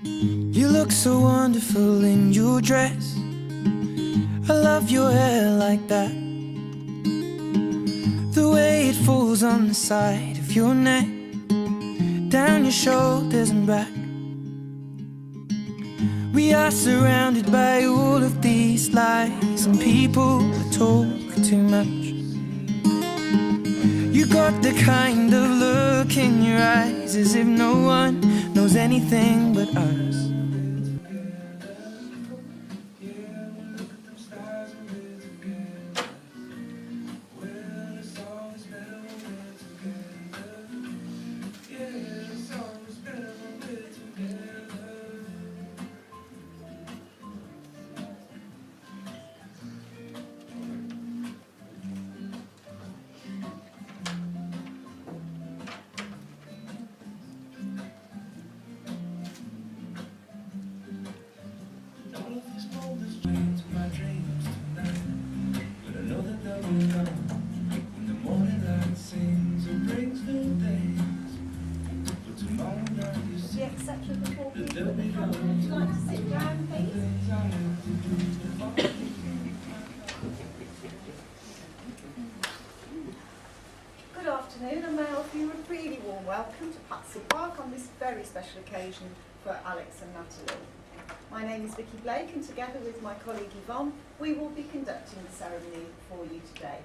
You look so wonderful in your dress. I love your hair like that, the way it falls on the side of your neck, down your shoulders and back. We are surrounded by all of these lies, and people that talk too much. You got the kind of look in your eyes as if no one knows anything but us. Good afternoon, and may I offer you a really warm welcome to Patsy Park on this very special occasion for Alex and Natalie. My name is Vicky Blake, and together with my colleague Yvonne, we will be conducting the ceremony for you today.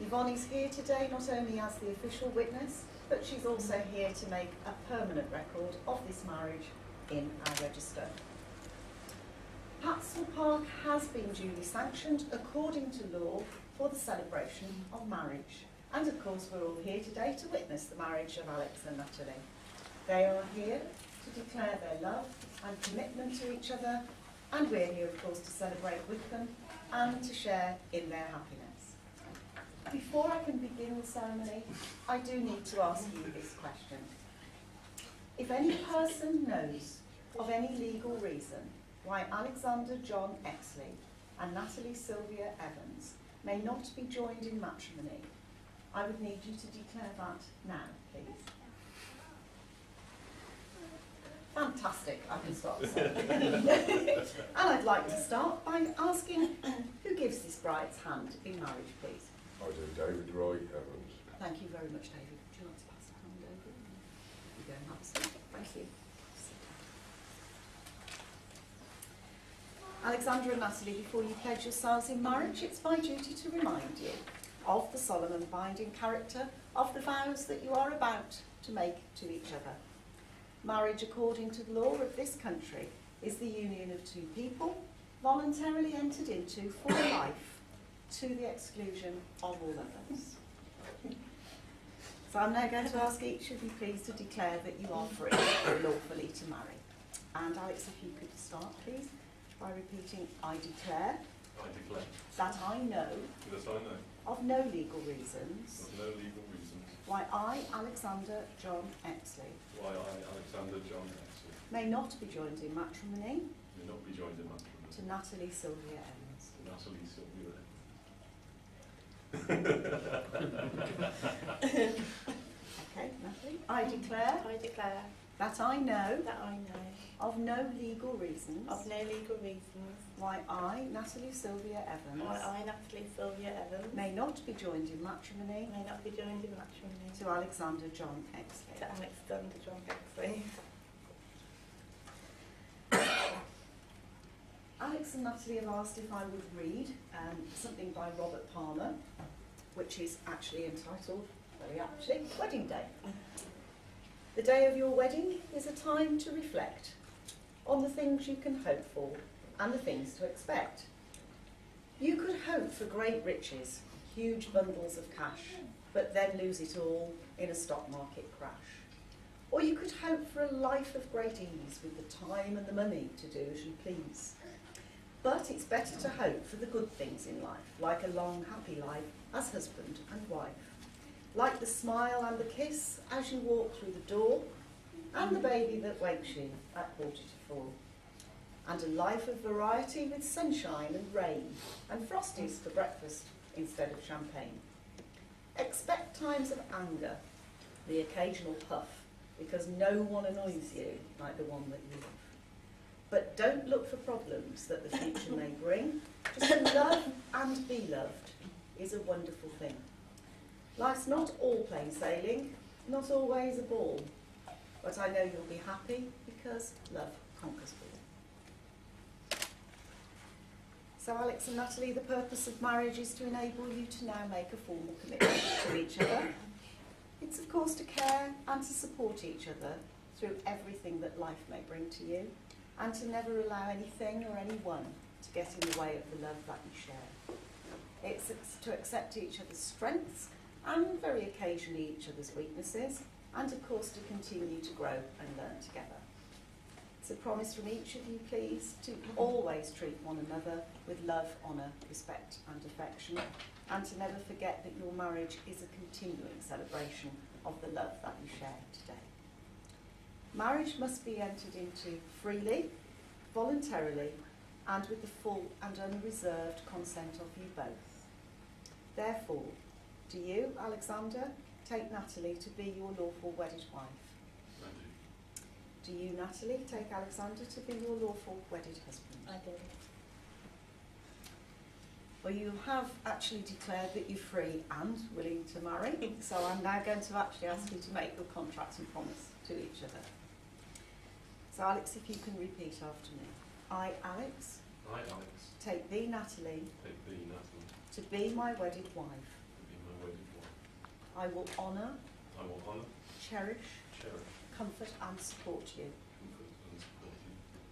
Yvonne is here today not only as the official witness, but she's also here to make a permanent record of this marriage in our register. Patsy Park has been duly sanctioned according to law for the celebration of marriage. And of course we're all here today to witness the marriage of Alex and Natalie. They are here to declare their love and commitment to each other, and we're here of course to celebrate with them and to share in their happiness. Before I can begin the ceremony, I do need to ask you this question. If any person knows of any legal reason why Alexander John Exley and Natalie Sylvia Evans may not be joined in matrimony, I would need you to declare that now, please. Fantastic, I can start the ceremony. And I'd like to start by asking who gives this bride's hand in marriage, please. I do, David Roy Evans. Thank you very much, David. Would you like to pass the hand over? You go and have a seat. Thank you. Alexander and Natalie, before you pledge yourselves in marriage, it's my duty to remind you of the solemn and binding character of the vows that you are about to make to each other. Marriage, according to the law of this country, is the union of two people voluntarily entered into for life to the exclusion of all others. So I'm now going to ask each of you please to declare that you are free lawfully to marry. And Alex, if you could start please by repeating, I declare. I declare. That I know. That I know. Of no legal reasons. Of no legal reasons. Why I, Alexander John Exley. Why I, Alexander John Exley. May not be joined in matrimony. May not be joined in matrimony. To Natalie Sylvia Evans. To Natalie Sylvia Evans. Okay, Natalie. I declare. I declare. That I know. That I know. Of no legal reasons. Of no legal reasons. Why I, Natalie Sylvia Evans. Why I, Natalie Sylvia Evans. May not be joined in matrimony. May not be joined in matrimony. To Alexander John Exley. To Alexander John Exley. Alex and Natalie have asked if I would read something by Robert Palmer, which is actually entitled, very aptly, Wedding Day. The day of your wedding is a time to reflect on the things you can hope for and the things to expect. You could hope for great riches, huge bundles of cash, but then lose it all in a stock market crash. Or you could hope for a life of great ease with the time and the money to do as you please. But it's better to hope for the good things in life, like a long, happy life as husband and wife. Like the smile and the kiss as you walk through the door, and the baby that wakes you at 3:45. And a life of variety with sunshine and rain, and frosties for breakfast instead of champagne. Expect times of anger, the occasional puff, because no one annoys you like the one that you love. But don't look for problems that the future may bring. Just to love and be loved is a wonderful thing. Life's not all plain sailing, not always a ball, but I know you'll be happy because love conquers all. So Alex and Natalie, the purpose of marriage is to enable you to now make a formal commitment to each other. It's of course to care and to support each other through everything that life may bring to you, and to never allow anything or anyone to get in the way of the love that you share. It's to accept each other's strengths and very occasionally each other's weaknesses, and of course to continue to grow and learn together. It's a promise from each of you, please, to always treat one another with love, honour, respect and affection, and to never forget that your marriage is a continuing celebration of the love that you share today. Marriage must be entered into freely, voluntarily, and with the full and unreserved consent of you both. Therefore, do you, Alexander, take Natalie to be your lawful wedded wife? I do. Do you, Natalie, take Alexander to be your lawful wedded husband? I do. Well, you have actually declared that you're free and willing to marry, so I'm now going to actually ask you to make your contract and promise to each other. So Alex, if you can repeat after me. I, Alex, take thee, Natalie, to be my wedded wife. I will honour, cherish, comfort and support you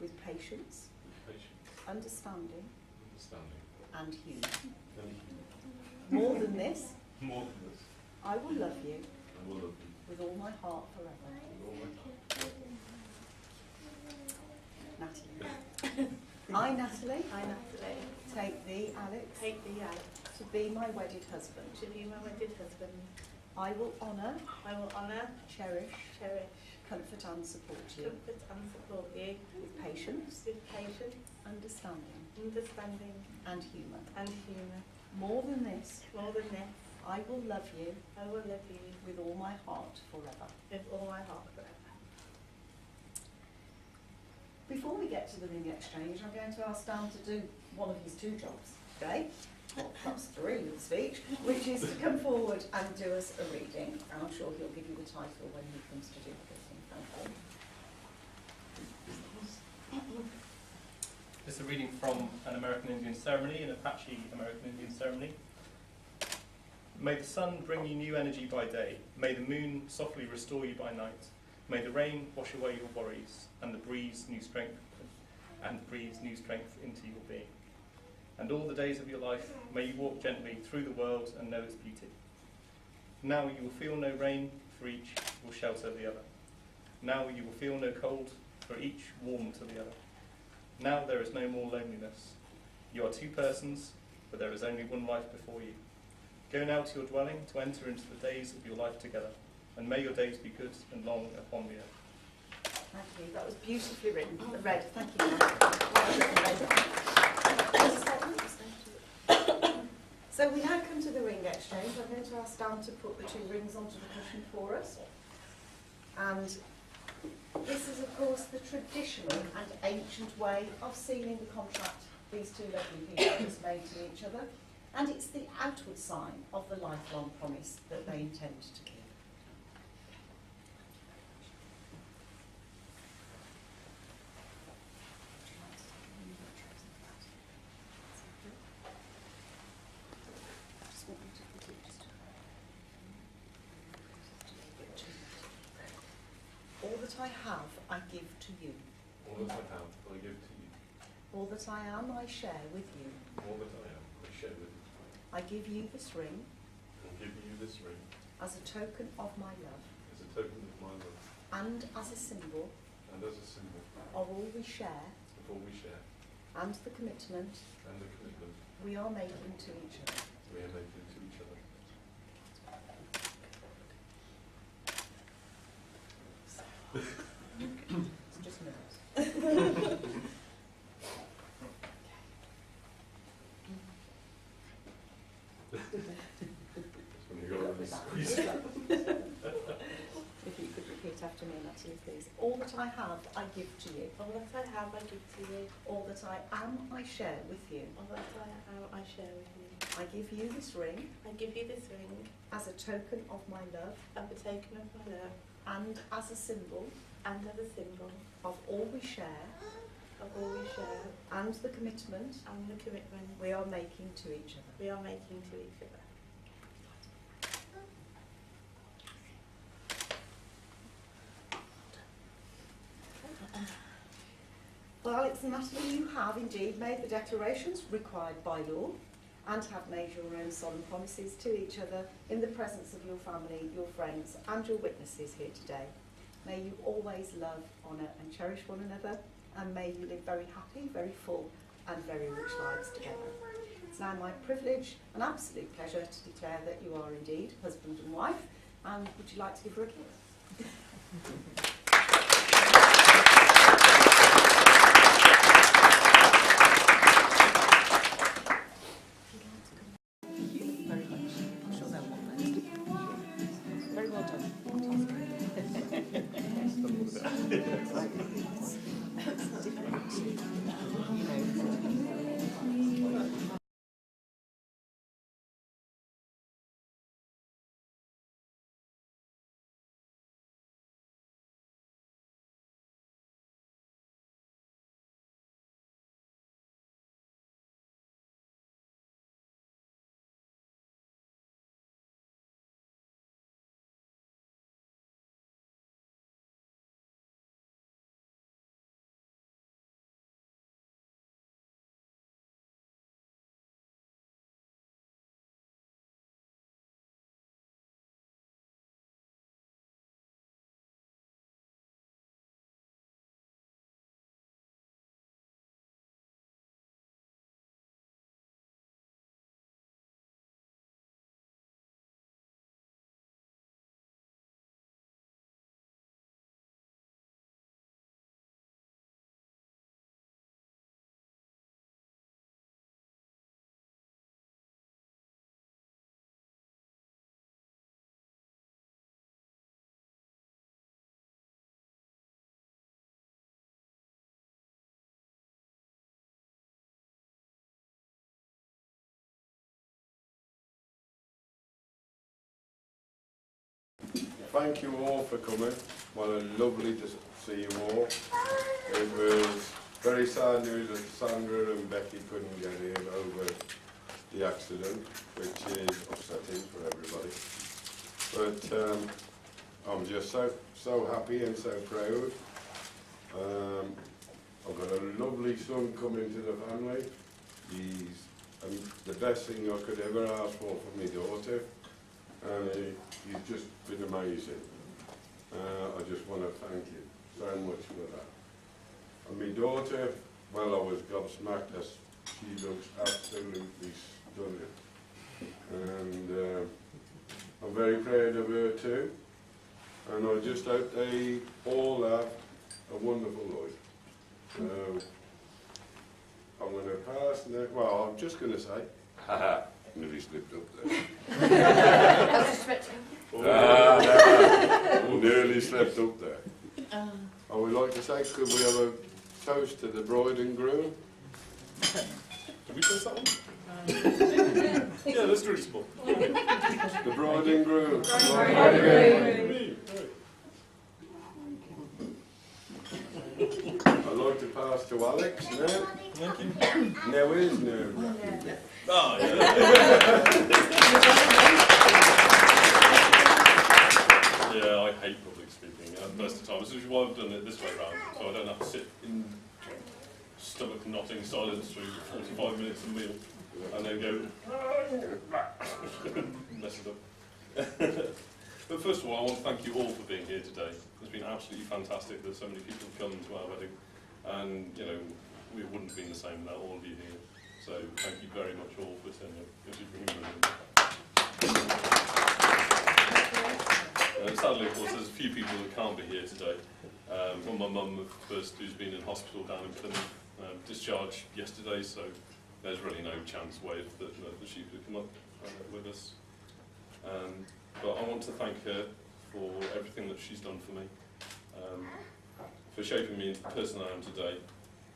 with patience, understanding and humour. More than this, I will love you with all my heart forever. Natalie. I, Natalie, take thee, Alex, to be my wedded husband. I will honour, cherish, comfort and support you with patience, understanding and humour. More than this, I will love you with all my heart forever. Before we get to the ring exchange, I'm going to ask Dan to do one of his two jobs today, or perhaps three with speech, which is to come forward and do us a reading. And I'm sure he'll give you the title when he comes to do the reading. Thank you. This is a reading from an American Indian ceremony, an Apache American Indian ceremony. May the sun bring you new energy by day. May the moon softly restore you by night. May the rain wash away your worries, and the breeze new strength into your being. And all the days of your life, may you walk gently through the world and know its beauty. Now you will feel no rain, for each will shelter the other. Now you will feel no cold, for each warm to the other. Now there is no more loneliness. You are two persons, but there is only one life before you. Go now to your dwelling to enter into the days of your life together, and may your days be good and long upon the earth. Thank you. That was beautifully written. Read. Thank you. So we now come to the ring exchange. I'm going to ask Dan to put the two rings onto the cushion for us. And this is, of course, the traditional and ancient way of sealing the contract these two lovely people have just made to each other. And it's the outward sign of the lifelong promise that they intend to keep. All that I have, I give to you. All that I have, I give to you. All that I am, I share with you. All that I am, I share with you. I give you this ring I give you this ring as a token of my love as a token of my love and as a symbol and as a symbol of all we share of all we share and the commitment and the commitment we are making to each other. we are making to each other. It's just nerves. That's when you got to squeeze. If you could repeat after me, Natalie, please. All that I have, I give to you. All that I have, I give to you. All that I am, I share with you. All that I am, I share with you. I give you this ring I give you this ring as a token of my love as a token of my love and as a symbol and as a symbol of all we share of all we share and the commitment and the commitment we are making to each other. we are making to each other. Well, Alex and Natalie, you have indeed made the declarations required by law and have made your own solemn promises to each other in the presence of your family, your friends and your witnesses here today. May you always love, honour and cherish one another, and may you live very happy, very full and very rich lives together. It's now my privilege and absolute pleasure to declare that you are indeed husband and wife, and would you like to give her a kiss? Very much. I'm sure they'll want that. Very well done. Thank you all for coming. Well, lovely to see you all. It was very sad news that Sandra and Becky couldn't get in over the accident, which is upsetting for everybody. But I'm just so happy and so proud. I've got a lovely son coming to the family. He's the best thing I could ever ask for my daughter. And he's just been amazing. I just want to thank you so much for that. And my daughter, well, I was gobsmacked as she looks absolutely stunning. And I'm very proud of her too. And I just hope they all have a wonderful life. So, I'm going to pass now. Well, I'm just going to say, haha. Nearly slipped up there. Nearly slipped up there. I would like to say, could we have a toast to the bride and groom? Did we toast that one? Yeah, let's do it small. The bride and groom. Bride and groom. I'd like to pass to Alex now. Thank you. Now is now. Oh, yeah. Yeah, I hate public speaking most of the time. This is why I've done it this way round, so I don't have to sit in stomach knotting silence through 45 minutes of meal and then go mess it up. But first of all, I want to thank you all for being here today. It's been absolutely fantastic that so many people have come to our wedding, and you know, we wouldn't have been the same without all of you here. So thank you very much all for turning up. It was really brilliant. Sadly, of course, there's a few people that can't be here today. Well, my mum first, who's been in hospital down in Plymouth, discharged yesterday, so there's really no chance way that she could come up with us. But I want to thank her for everything that she's done for me. for shaping me into the person I am today.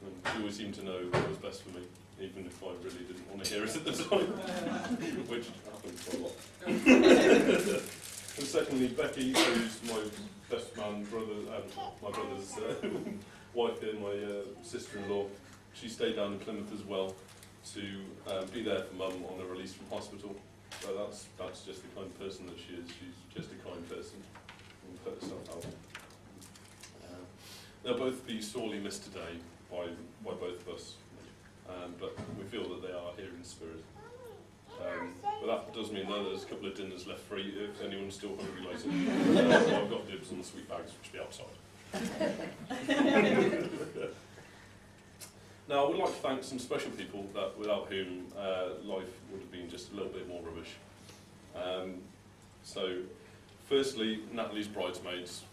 And she always seemed to know what was best for me, even if I really didn't want to hear it at the time, which happens quite a lot. And secondly, Becky, who's my best man, brother, and my brother's wife here, my sister-in-law. She stayed down in Plymouth as well to be there for Mum on her release from hospital. So that's just the kind of person that she is. She's just a kind person and put herself out. They'll both be sorely missed today by both of us, but we feel that they are here in spirit. But that does mean that there's a couple of dinners left free if anyone's still hungry later. I've got dibs on the sweet bags, which will be outside. Now, I would like to thank some special people that without whom life would have been just a little bit more rubbish. So, firstly, Natalie's bridesmaids,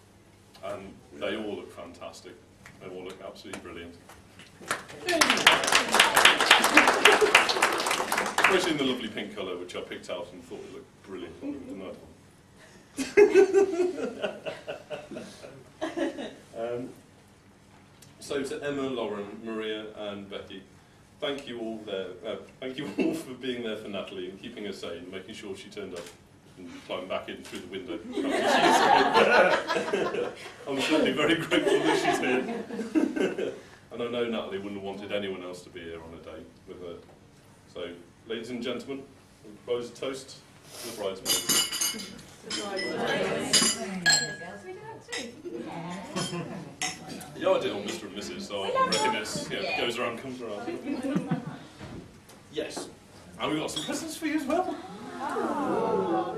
and they all look fantastic. They all look absolutely brilliant. Especially in the lovely pink colour, which I picked out and thought it looked brilliant on the night. So to Emma, Lauren, Maria and Becky, thank you all for being there for Natalie and keeping her sane, making sure she turned up and climbed back in through the window. I'm certainly very grateful that she's here. And I know Natalie wouldn't have wanted anyone else to be here on a day with her. So, ladies and gentlemen, we propose a toast to the bridesmaids. Yeah, I did on Mr. and Mrs, so I reckon it's, yeah, goes around, comes around. Yes. And we've got some presents for you as well. Oh.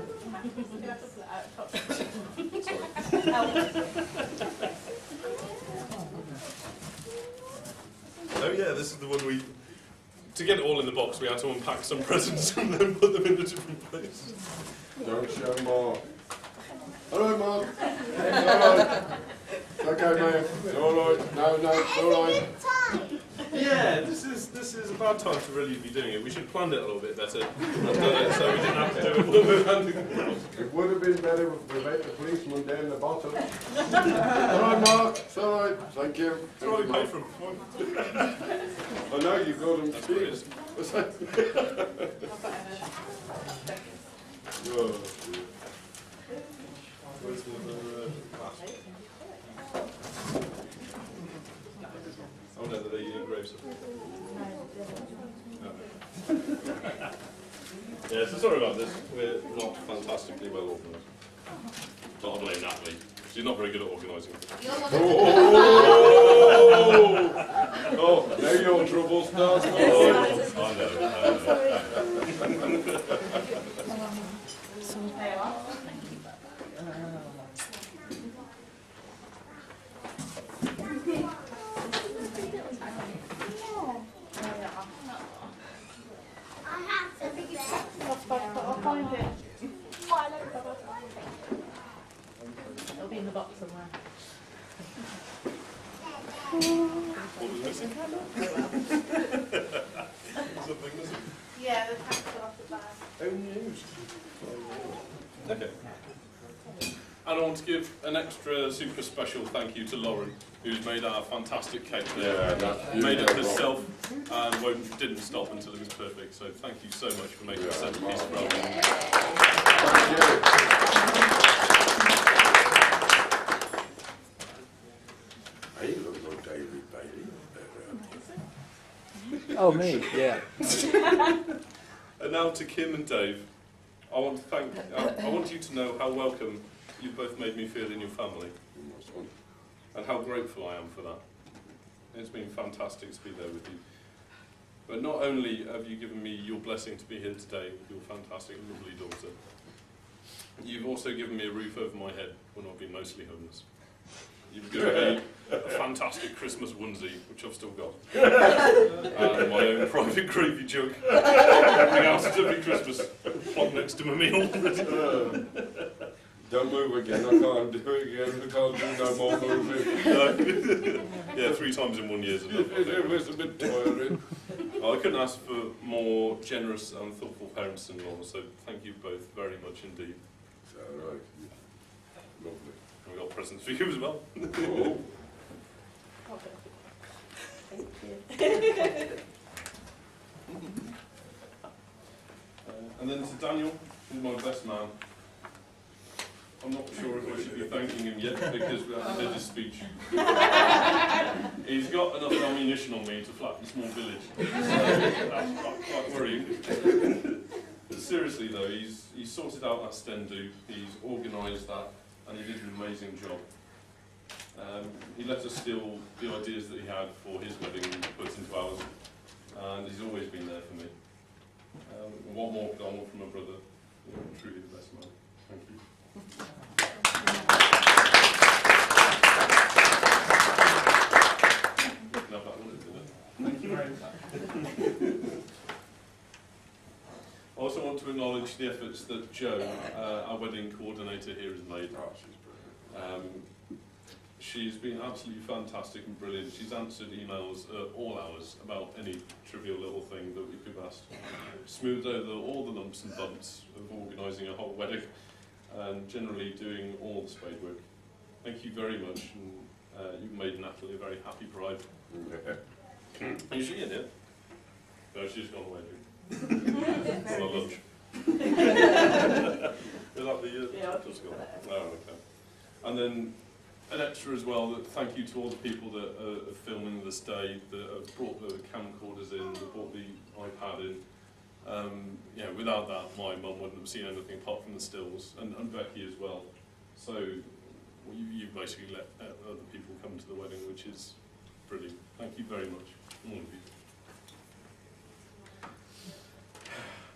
Oh yeah, this is the one we... To get it all in the box, we had to unpack some presents and then put them in a different place. Don't show Mark. Hello, Mark. It's alright. It's okay, mate. It's alright. No, it's alright. Yeah, this is about time to really be doing it. We should have planned it a little bit better. So we didn't have to do it while we were handing them out. It would have been better if we let the policeman down the bottom. Alright, Mark. It's alright. Thank you. It's all right, we paid for them. I know you've got them That's cheap. brilliant. Oh, Where's the other glass? Oh no, they engraved something. Yeah, so sorry about this. We're not fantastically well organised. But I blame Natalie. She's not very good at organising. oh, now your trouble starts. I know. I'll find it. It'll be in the box somewhere. What was missing? Something missing? Yeah, the tax off the bag. Oh, news. Okay. And I want to give an extra super special thank you to Lauren, who's made our fantastic cake there. Made it herself and didn't stop until it was perfect. So thank you so much for making a centerpiece for our wedding. Thank you. Hey, you look like David Bailey. Oh, me, yeah. And now to Kim and Dave, I want you to know how welcome you've both made me feel in your family, and how grateful I am for that. It's been fantastic to be there with you. But not only have you given me your blessing to be here today with your fantastic, lovely daughter, you've also given me a roof over my head when I've been mostly homeless. You've given me a fantastic Christmas onesie, which I've still got, and my own private gravy jug, everything else is every Christmas, plonked next to my meal. Don't move again, I can't do it again, I can't do no more moving. Yeah, 3 times in 1 year is enough. It was a bit tiring. Well, I couldn't ask for more generous and thoughtful parents-in-law, so thank you both very much indeed. It's alright. Lovely. And we've got presents for you as well. Oh, Thank you. And then to Daniel, who's my best man. I'm not sure if I should be thanking him yet because we haven't did his speech. He's got enough ammunition on me to flatten a small village. So that's quite worrying. But seriously though, he's sorted out that stand do, he's organised that, and he did an amazing job. He let us steal the ideas that he had for his wedding and put into ours, and he's always been there for me. What more could I want from a brother? You're truly the best man. Thank you. Now that one, isn't it? Thank you very much. I also want to acknowledge the efforts that Jo, our wedding coordinator here, has made. oh, she's brilliant. She's been absolutely fantastic and brilliant. She's answered emails at all hours about any trivial little thing that we could have asked. Smoothed over all the lumps and bumps of organising a whole wedding and generally doing all the spade work. Thank you very much, and you've made Natalie a very happy bride. Is she in here? No, she's gone away. On a lunch. Is that the Yeah, just gone? Oh, okay. And then an extra as well, that thank you to all the people that are filming this day, that have brought the camcorders in, that brought the iPad in. Yeah, without that, my mum wouldn't have seen anything apart from the stills, and Becky as well. So you basically let other people come to the wedding, which is brilliant. Thank you very much, all of you.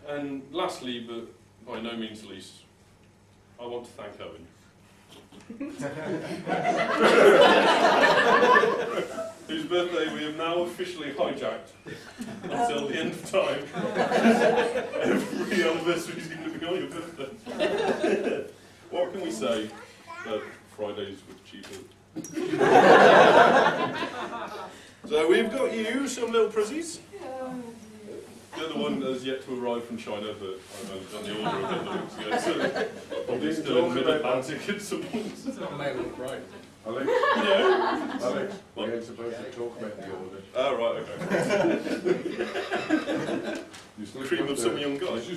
And lastly, but by no means least, I want to thank Owen. Whose birthday we have now officially hijacked until the end of time. Every anniversary is going to be on your birthday. What can we say? That Fridays were cheaper. So we've got you some little prezzies. The other one has yet to arrive from China, but I've only done the order a couple of weeks ago, so probably still in mid-Atlantic at some point. It's not made with right. Alex, Yeah. Alex, we ain't supposed to talk about the order. Oh, right, okay. You still Cream got of some young guys.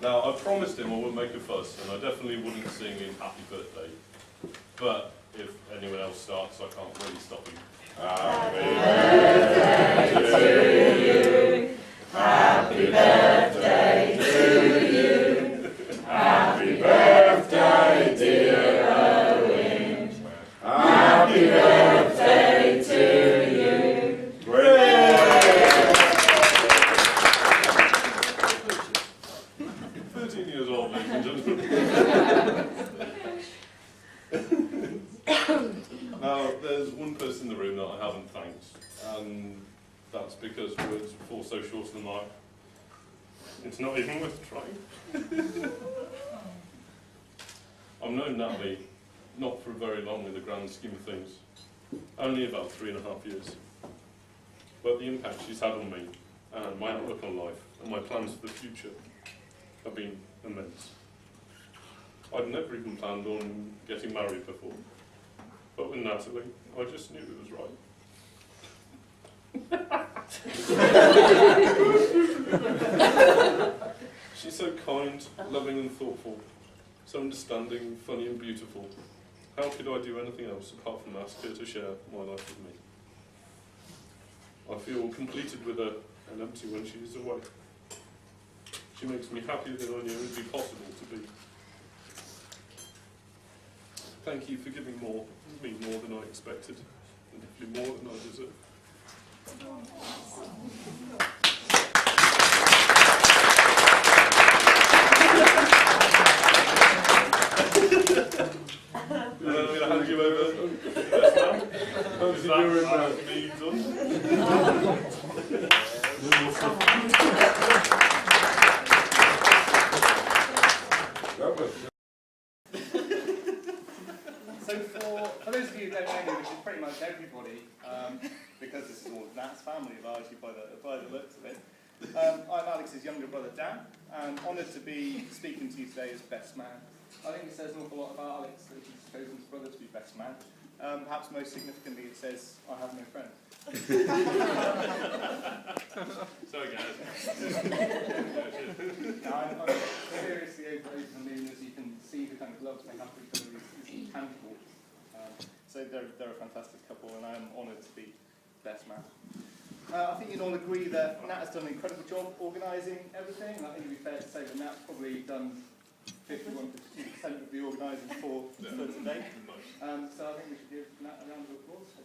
Now, I promised him I wouldn't make a fuss, and I definitely wouldn't sing him happy birthday. But if anyone else starts, I can't really stop him. Happy birthday to you. Happy birthday to you. Happy birthday, dear Owen. Happy birthday to you. 13 years old, ladies and gentlemen. Now, there's one person in the room that I haven't thanked, and that's because words fall so short of the mark. It's not even worth trying. I've known Natalie not for very long in the grand scheme of things, only about 3.5 years. But the impact she's had on me, and my outlook on life, and my plans for the future have been immense. I'd never even planned on getting married before. But with Natalie, I just knew it was right. She's so kind, loving and thoughtful, so understanding, funny and beautiful. How could I do anything else apart from ask her to share my life with me? I feel completed with her and empty when she is away. She makes me happier than I knew it would be possible to be. Thank you for giving me more than I expected, and definitely more than I deserve. And then I'm going to hand you over to the best man. Is that me done? That was So for those of you who don't know me, which is pretty much everybody, because this is all Nat's family largely by the looks of it, I'm Alex's younger brother Dan, and honoured to be speaking to you today as best man. I think it says an awful lot about Alex that he's chosen his brother to be best man. Perhaps most significantly, it says, I have no friends. Sorry, guys. No, I'm seriously over the moon. As you can see, the kind of love they have for each other is intangible. So they're a fantastic couple, and I am honoured to be best man. I think you'd all agree that Nat has done an incredible job organising everything, and I think it'd be fair to say that Nat's probably done 51–52% of the organising for today. So I think we should give Nat a round of applause for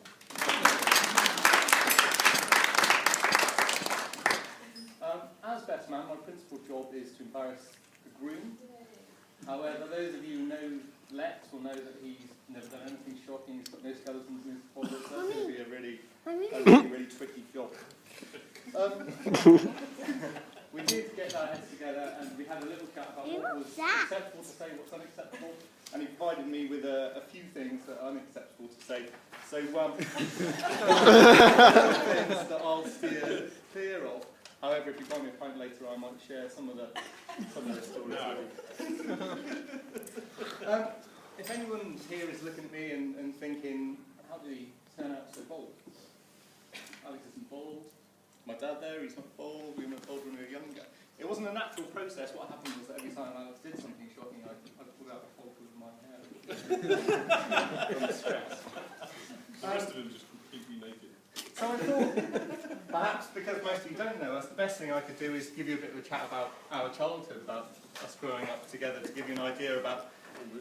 that. As best man, my principal job is to embarrass the groom. However, those of you who know Lex will know that he's never done anything shocking. He's got no skeletons in his closet, so it's going to be a really tricky job. We did get our heads together and we had a little chat about what was acceptable to say, what's unacceptable, and he provided me with a few things that are unacceptable to say. So, things that I'll steer clear of. However, if you buy me a pint later, I might share some of the stories with you. If anyone here is looking at me and thinking, how did he turn out so bold? Alex isn't bold. My dad there, he's not bold. We were bold when we were younger. It wasn't a natural process. What happened was that every time Alex did something shocking, I pulled out a follicle of my hair from stress. The rest of him just completely naked. So I thought, perhaps because most of you don't know us, the best thing I could do is give you a bit of a chat about our childhood, about us growing up together, to give you an idea about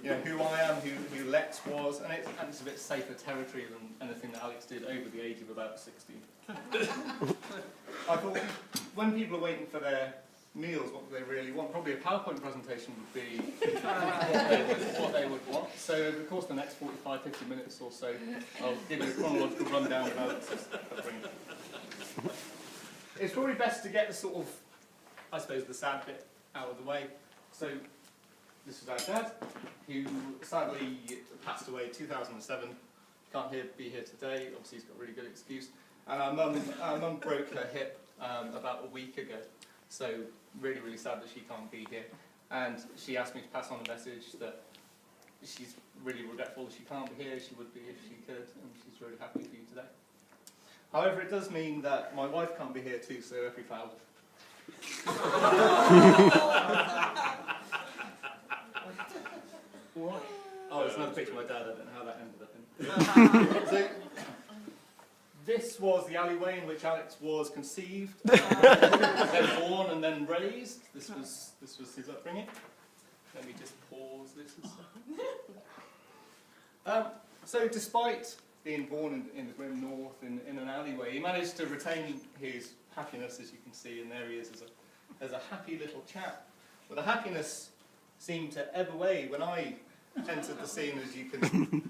who I am, who Lex was, and it's a bit safer territory than anything that Alex did over the age of about 16. I thought, when people are waiting for their meals, what do they really want? Probably a PowerPoint presentation would be what they would want. So over the course of the next 45–50 minutes or so, I'll give you a chronological rundown of Alex's upbringing. It's probably best to get the sort of, I suppose, the sad bit out of the way. So this is our dad, who sadly passed away in 2007. Can't be here today. Obviously, he's got a really good excuse. And our mum broke her hip about a week ago. So really, really sad that she can't be here. And she asked me to pass on a message that she's really regretful that she can't be here. She would be if she could, and she's really happy for you today. However, it does mean that my wife can't be here too, so every foul. What? Oh, there's another picture of my dad. I don't know how that ended up in. So, this was the alleyway in which Alex was conceived, then born and then raised. This was his upbringing. Let me just pause this a second. So despite being born in the grim north in an alleyway, he managed to retain his happiness, as you can see, and there he is as a happy little chap. But the happiness seemed to ebb away when I entered the scene, as you can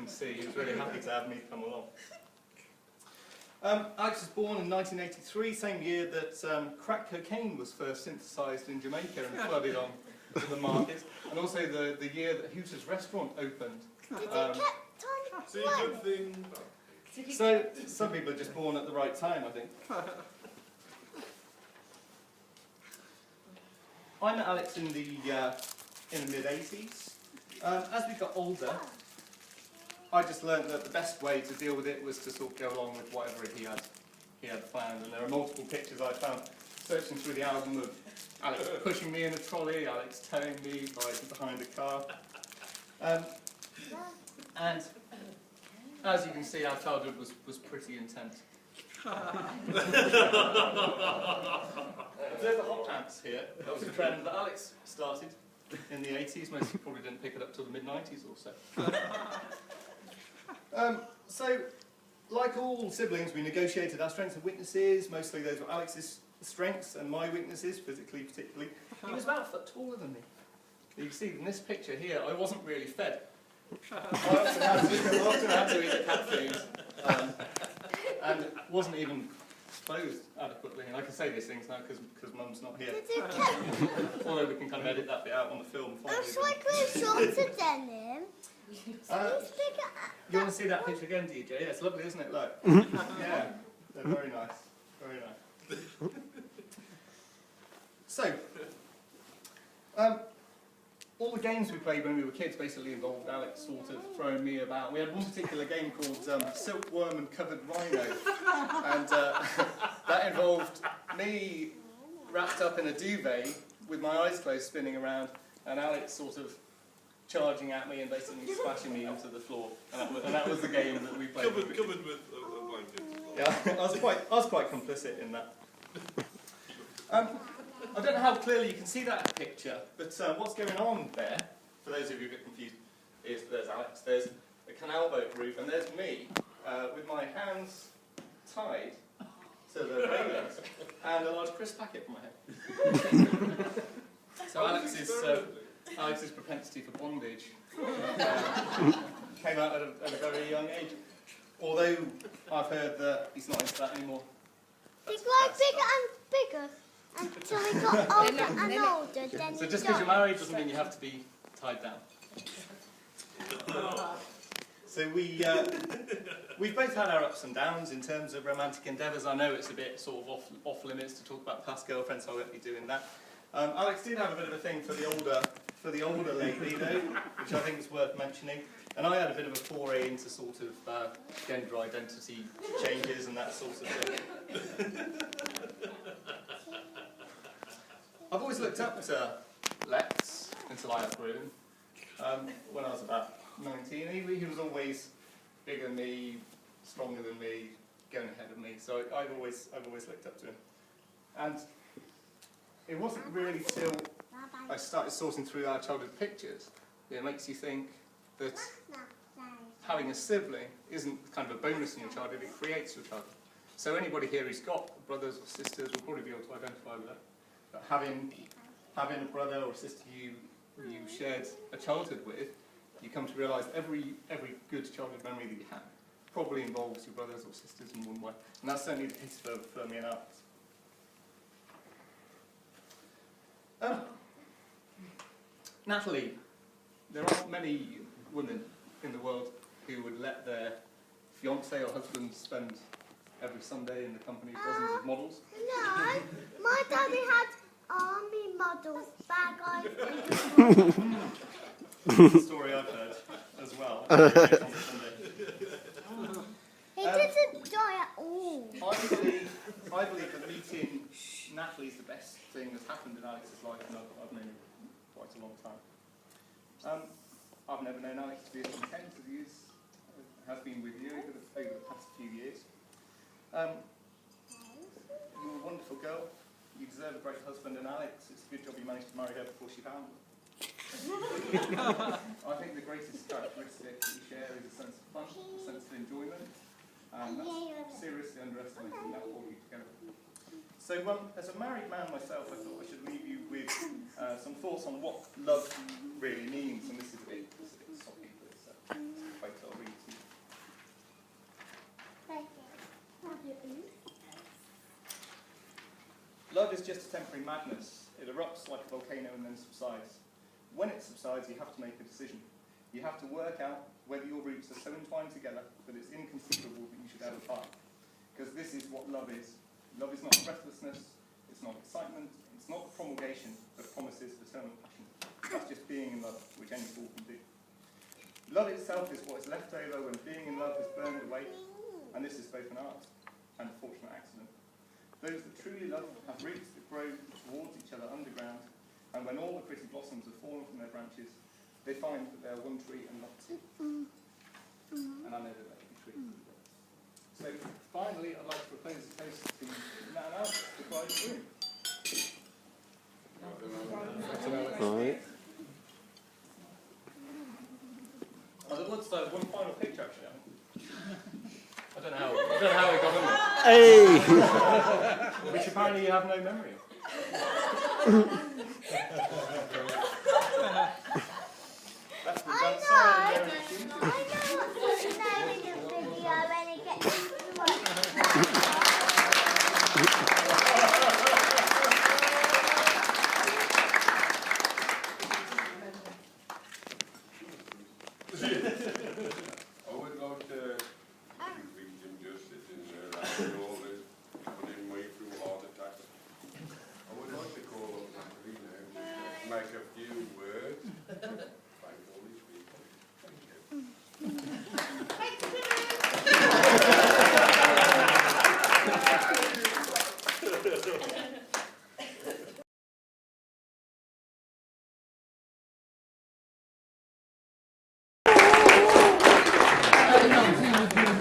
see. He was really happy to have me come along. Alex was born in 1983, same year that crack cocaine was first synthesised in Jamaica and flooded on to the market, and also the year that Hooters restaurant opened. See a good thing. So some people are just born at the right time, I think. I met Alex in the mid-80s. As we got older, I just learned that the best way to deal with it was to sort of go along with whatever he had planned. And there are multiple pictures I found searching through the album of Alex pushing me in a trolley, Alex towing me behind a car. And as you can see, our childhood was pretty intense. There's the hot pants here. That was a trend that Alex started in the 80s. Most people probably didn't pick it up till the mid-90s or so. So, like all siblings, we negotiated our strengths and weaknesses. Mostly those were Alex's strengths and my weaknesses, physically particularly. He was about a foot taller than me. You can see in this picture here, I wasn't really fed. I often had to eat cat food, and wasn't even clothed adequately. And I can say these things now because Mum's not here. Although we can kind of edit that bit out on the film. Looks like we're shorter than him. You want to see that picture again, DJ? Yeah, it's lovely, isn't it? Look. Yeah, they're very nice. Very nice. So, all the games we played when we were kids basically involved Alex sort of throwing me about. We had one particular game called Silkworm and Covered Rhino, and that involved me wrapped up in a duvet with my eyes closed spinning around, and Alex sort of charging at me and basically splashing me into the floor. And that was the game that we played. Covered with a blanket. Yeah, I was quite complicit in that. I don't know how clearly you can see that picture, but what's going on there, for those of you a bit confused, is there's Alex, there's a canal boat roof, and there's me with my hands tied to the railings and a large crisp packet for my head. So Alex's propensity for bondage came out at a very young age. Although I've heard that he's not into that anymore. He got bigger and bigger until he got older and older. Then So just because you're married doesn't mean you have to be tied down. So we've both had our ups and downs in terms of romantic endeavours. I know it's a bit sort of off limits to talk about past girlfriends, so I won't be doing that. Alex did have a bit of a thing for the older lady though, which I think is worth mentioning. And I had a bit of a foray into sort of gender identity changes and that sort of thing. I've always looked up to Lex until I outgrew him. When I was about 19, he was always bigger than me, stronger than me, going ahead of me. So I've always looked up to him. And it wasn't really till I started sorting through our childhood pictures that it makes you think that having a sibling isn't kind of a bonus in your childhood, it creates your childhood. So anybody here who's got brothers or sisters will probably be able to identify with that. But having a brother or sister you shared a childhood with, you come to realise every good childhood memory that you have probably involves your brothers or sisters in one way. And that's certainly the case for me and Alex. Natalie, there aren't many women in the world who would let their fiance or husband spend every Sunday in the company of dozens of models. No, my daddy had army models bag That's a story I've heard as well. He didn't die at all. I believe that meeting Natalie is the best thing that's happened in Alex's life, and I've known him quite a long time. I've never known Alex to be as content as he has been with you over the past few years. You're a wonderful girl. You deserve a great husband, and Alex, it's a good job you managed to marry her before she found him. I think the greatest characteristic that you share is a sense of fun, a sense of enjoyment, and that's seriously underestimating that will hold you together. So as a married man myself, I thought I should leave you with some thoughts on what love really means, and this is a bit soppy, but it's a quote I'll read to you. Love is just a temporary madness. It erupts like a volcano and then subsides. When it subsides, you have to make a decision. You have to work out whether your roots are so entwined together that it's inconceivable that you should ever part. Because this is what love is. Love is not breathlessness, it's not excitement, it's not the promulgation that promises eternal passion. That's just being in love, which any fool can do. Love itself is what is left over when being in love has burned away, and this is both an art and a fortunate accident. Those that truly love have roots that grow towards each other underground, and when all the pretty blossoms have fallen from their branches, they find that they are one tree and not two. And I know that that can be true. So finally, I'd like to propose a toast to Nat and Alex, the bride and groom. Right. I would like to have one final picture actually. I don't know how we got on there. Hey! Which apparently you have no memory of. That's been done. Sorry, I know what's in there in the video when it gets into work. I would like to give him justice in there after all this, putting way through heart attacks. I would like to call up Natalie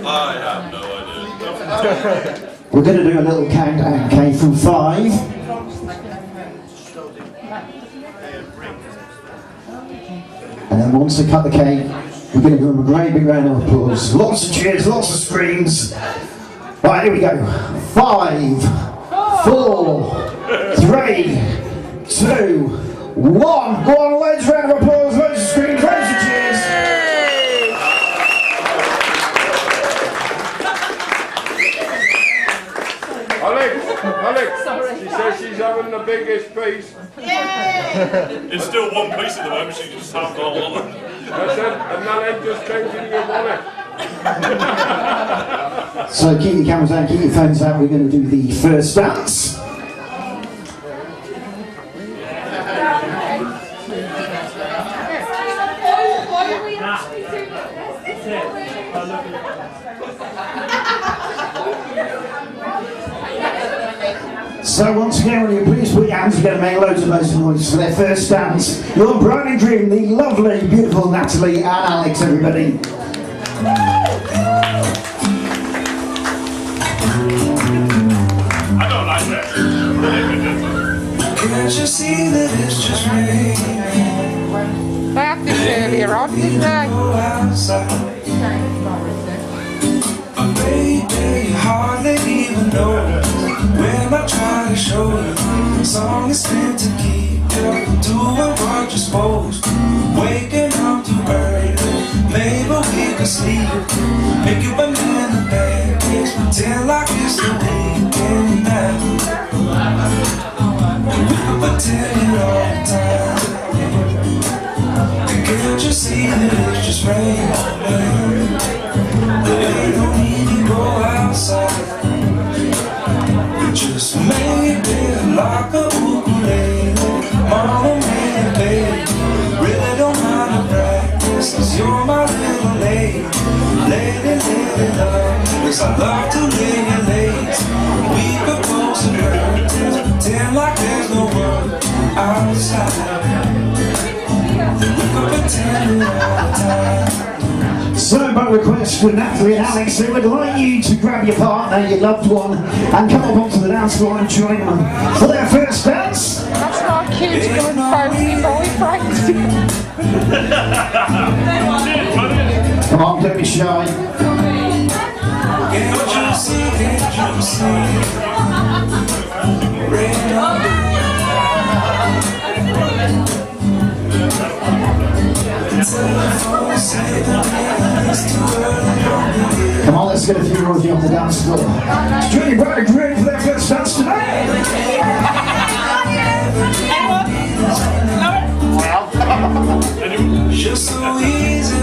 I have no idea. We're going to do a little countdown, okay, from 5. And then once they cut the cake, we're going to give them a great big round of applause. Lots of cheers, lots of screams. Right, here we go. 5, 4, 3, 2, 1. Go on, loads of round of applause, loads of screams, loads of cheers. Alex, she says she's having the biggest piece. It's still one piece at the moment, she just half got all of it. I said, and then just came to your wallet. So keep your cameras out, keep your phones out, we're going to do the first dance. So once again, will you please put your hands together and make loads of noise for their first dance. Your bride and groom, the lovely, beautiful Natalie and Alex, everybody. I don't like that. Can't you see that it's just me? They had this earlier on, didn't they? Baby, you hardly even know when I try to show you. The song is meant to keep you doing what you're supposed to. Waking up too early, maybe we could sleep. Make you a man in bed, pretend like it's the weekend now. We could pretend it all the time. Can't you see that it's just rain? They don't need to go outside. Just maybe like a ukulele. Mama made it, baby. Really don't mind the practice, 'cause you're my little lady. Lady, lady love, 'cause I love to lay you late. We could close the curtains, pretend like there's no world outside. We could pretend it all the time. So by request for Natalie and Alex, they would like you to grab your partner, your loved one, and come up onto the dance floor and join them for their first dance. That's not cute to go and phone your boyfriend. Come on, don't be shy. Can't you see, rain on me. Come on, let's get a few more of you on the dance floor. Join your bride and groom for their first dance tonight. Just so easy.